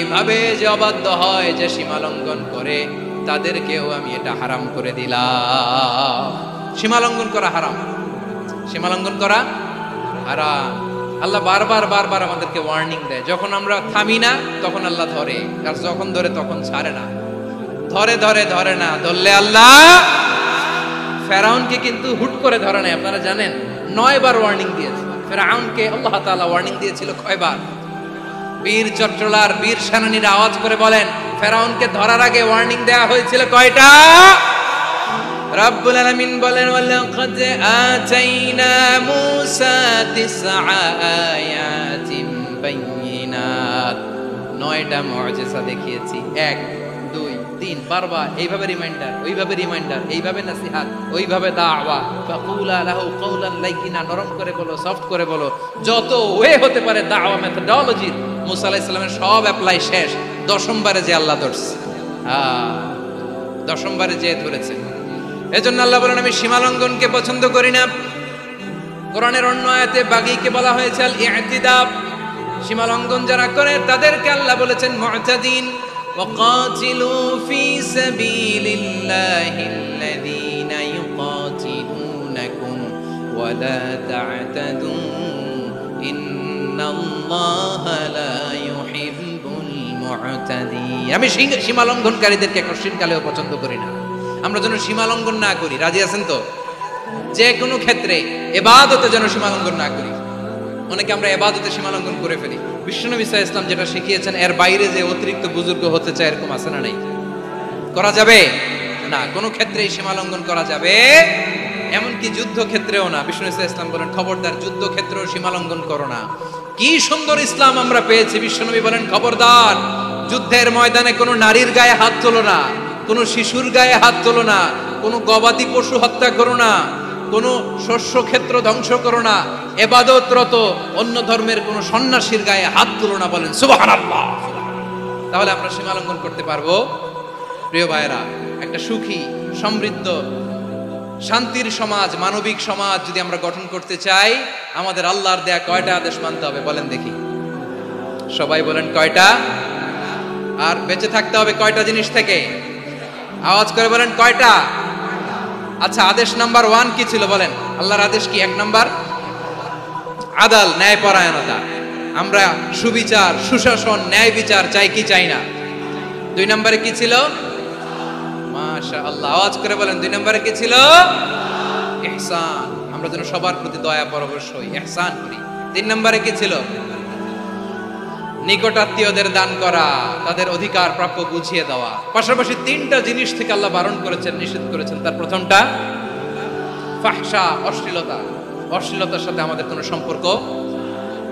এইভাবে যে অবাধ্য হয়, যে সীমা লঙ্ঘন করে, তাদেরকেও আমি এটা হারাম করে দিলাম। সীমা লঙ্ঘন করা হারাম, সীমা লঙ্ঘন করা হারাম। আল্লাহ বারবার বারবার আমাদেরকে ওয়ার্নিং দেয়। যখন আমরা থামি না তখন আল্লাহ ধরে, আর যখন ধরে তখন ছাড়ে না। ধরে ধরে ধরে না, ধরলে আল্লাহ। ফেরাউনকে কিন্তু হুট করে ধরে নাই, আপনারা জানেন 9 বার ওয়ার্নিং দিয়েছে ফেরাউনকে। আল্লাহ তাআলা ওয়ার্নিং দিয়েছিল কয়বার? বীর চট্টলার বীর সেনানীরা আওয়াজ করে বলেন, ফেরাউনকে ধরার আগে ওয়ার্নিং দেয়া হয়েছিল কয়টা? রব্বুল আলামিন বলেন, ওয়ালাকাদ আতাইনা মূসা 9 আয়াতিন বাইয়িনাত, 9টা মুআজিজা দেখিয়েছি। 1 2 3 বারবার এইভাবে রিমাইন্ডার, ওইভাবে রিমাইন্ডার, এইভাবে নসিহত, ওইভাবে দাওয়া। ফাকুলা লাহু কাওলান লাইয়িনা, নরম করে বলো, সফট করে বলো, যত ওয়ে হতে পারে দাওয়া মেথডোলজি। মূসা আলাইহিস সালামের সব অ্যাপ্লাই শেষ, 10ম বারে যে আল্লাহ ধরছে। 10ম বারে যে ধরেছে। এজন্য আল্লাহ বলেন, আমি সীমা লঙ্ঘনকে পছন্দ করি না। কোরআনের অন্য আয়াতে বাগীকে বলা হয়েছে আল ইতিদা, সীমা লঙ্ঘন যারা করে তাদেরকে আল্লাহ বলেছেন মুতাদিন। ওয়াকাতিলু ফি সাবিলিল্লাহিল্লাযীনা ইউকাতিলুনাকুম ওয়া লা তা'তাদু ইন্নাল্লাহা লা ইউহিব্বুল মুতাদিন। আমি সীমা লঙ্ঘনকারীদেরকে কঠিনকালেও পছন্দ করি না। আমরা যেন সীমা লঙ্ঘন না করি, রাজি আছেন তো? যে কোনো ক্ষেত্রে ইবাদতে যেন সীমা লঙ্ঘন না করি। অনেকে আমরা ইবাদতে সীমা লঙ্ঘন করে ফেলি। বিশ্বনবী সাল্লাল্লাহু আলাইহি ওয়াসাল্লাম যেটা শিখিয়েছেন, এর বাইরে যে অতিরিক্ত বুজুর্গ হতে চায়, এরকম আছে না নাই? করা যাবে না, কোনো ক্ষেত্রেই সীমা লঙ্ঘন করা যাবে, এমনকি যুদ্ধ ক্ষেত্রেও না। বিশ্বনবী সাল্লাল্লাহু আলাইহি ওয়াসাল্লাম বলেন, খবরদার যুদ্ধ ক্ষেত্রেও সীমা লঙ্ঘন করো না। কি সুন্দর ইসলাম আমরা পেয়েছি। বিশ্বনবী বলেন, খবরদার যুদ্ধের ময়দানে কোনো নারীর গায়ে হাত তোলো না, কোনো শিশুর গায়ে হাত তোলো না, কোনো গবাদি পশু হত্যা করো না, কোনো শস্য ক্ষেত্র ধ্বংস করো না, ইবাদতরত অন্য ধর্মের কোনো সন্ন্যাসীর গায়ে হাত তোলো না। বলেন সুবহানাল্লাহ। তাহলে আমরা সীমা লঙ্ঘন করতে পারবো? প্রিয় ভাইরা, একটা সুখী, সমৃদ্ধ, শান্তির সমাজ, মানবিক সমাজ যদি আমরা গঠন করতে চাই, আমাদের আল্লাহর দেয়া কয়টা আদেশ মানতে হবে বলেন দেখি? সবাই বলেন কয়টা? আর বেঁচে থাকতে হবে কয়টা জিনিস থেকে? আওয়াজ করে বলেন কয়টা? আচ্ছা, আদেশ নাম্বার 1 কি ছিল বলেন? আল্লাহর আদেশ কি? 1 নাম্বার আদাল, ন্যায়পরায়ণতা। আমরা সুবিচার, সুশাসন, ন্যায় বিচার চাই কি চাই না? 2 নম্বরে কি ছিল? মাশাআল্লাহ, আওয়াজ করে বলেন 2 নম্বরে কি ছিল? ইহসান, আমরা যেন সবার প্রতি দয়া পরবশ হই, ইহসান করি। 3 নম্বরে কি ছিল? নিকটাত্মীয়দের দান করা, তাদের অধিকার প্রাপ্য বুঝিয়ে দেওয়া। পাশাপাশি 3টা জিনিস থেকে আল্লাহ বারণ করেছেন, নিষেধ করেছেন। তার প্রথমটা ফাহশা, অশ্লীলতা। অশ্লীলতার সাথে আমাদের কোনো সম্পর্ক।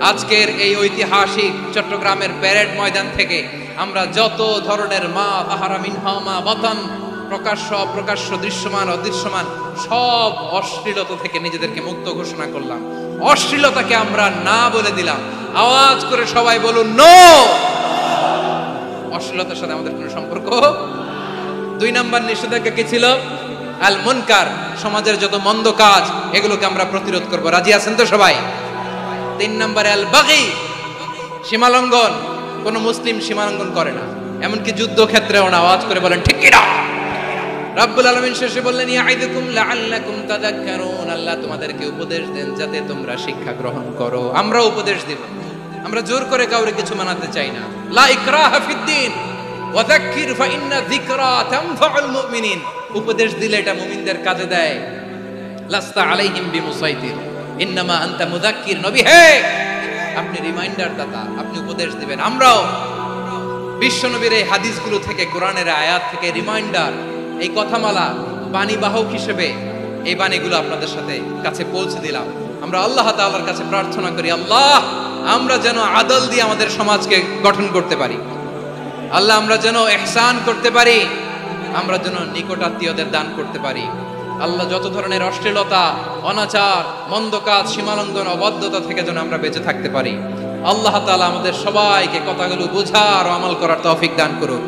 আজকের এই ঐতিহাসিক চট্টগ্রামের প্যারেড ময়দান থেকে আমরা যত ধরনের মা তাহারা মিনহা মা বাতান, প্রকাশ্য অপ্রকাশ্য, দৃশ্যমান অদৃশ্যমান, সব অশ্লীলতা থেকে নিজেদেরকে মুক্ত ঘোষণা করলাম। অশ্লীলতাকে আমরা না বলে দিলাম। আওয়াজ করে সবাই বলুন নো। অশ্লীলতার সাথে আমাদের কোনো সম্পর্ক। 2 নম্বর নিষেধাজ্ঞা কি ছিল? আল মুনকার, সমাজের যত মন্দ কাজ এগুলোকে আমরা প্রতিরোধ করব। রাজি আছেন তো সবাই? 3 নম্বরে আল বাগী, সীমালঙ্ঘন। কোন মুসলিম সীমালঙ্ঘন করে না, এমনকি যুদ্ধ ক্ষেত্রেও না। আওয়াজ করে বলেন ঠিক কি না? রব্বুল আলামিন শেষে বললেন, ইয়াইদুকুম লাআল্লাকুম তাযাক্কারুন, আল্লাহ তোমাদেরকে উপদেশ দেন যাতে তোমরা শিক্ষা গ্রহণ করো। আমরা উপদেশ দেব, আমরা জোর করে কাউকে কিছু মানাতে চাই না। লা ইকরাহা ফিদ্দিন ওয়া যাক্কির ফা ইন্না যিকরা তানফাউল মুমিনিন। উপদেশ দিলে এটা মুমিনদের কাজে দেয়। লাস্তা আলাইহিম বিমুসাইতির ইন্নামা আনতা মুযাক্কির। নবী হে, আপনি রিমাইন্ডার দাতা, আপনি উপদেশ দিবেন। আমরাও বিশ্বনবীর এই হাদিসগুলো থেকে, কোরআনের আয়াত থেকে রিমাইন্ডার, এই কথামালা, বাণীবাহক হিসেবে এই বাণীগুলো আপনাদের সাথে কাছে পৌঁছে দিলাম। আমরা আল্লাহ তাআলার কাছে প্রার্থনা করি, আল্লাহ আমরা যেন আদল দিয়ে আমাদের সমাজকে গঠন করতে পারি। আল্লাহ আমরা যেন ইহসান করতে পারি, আমরা যেন নিকটাত্মীয়দের দান করতে পারি। আল্লাহ যত ধরনের অশ্লীলতা, অনাচার, মন্দ কাজ, সীমালঙ্ঘন, অবাধ্যতা থেকে যেন আমরা বেঁচে থাকতে পারি। আল্লাহ তাআলা আমাদের সবাইকে কথাগুলো বোঝার ও আমল করার তৌফিক দান করুন।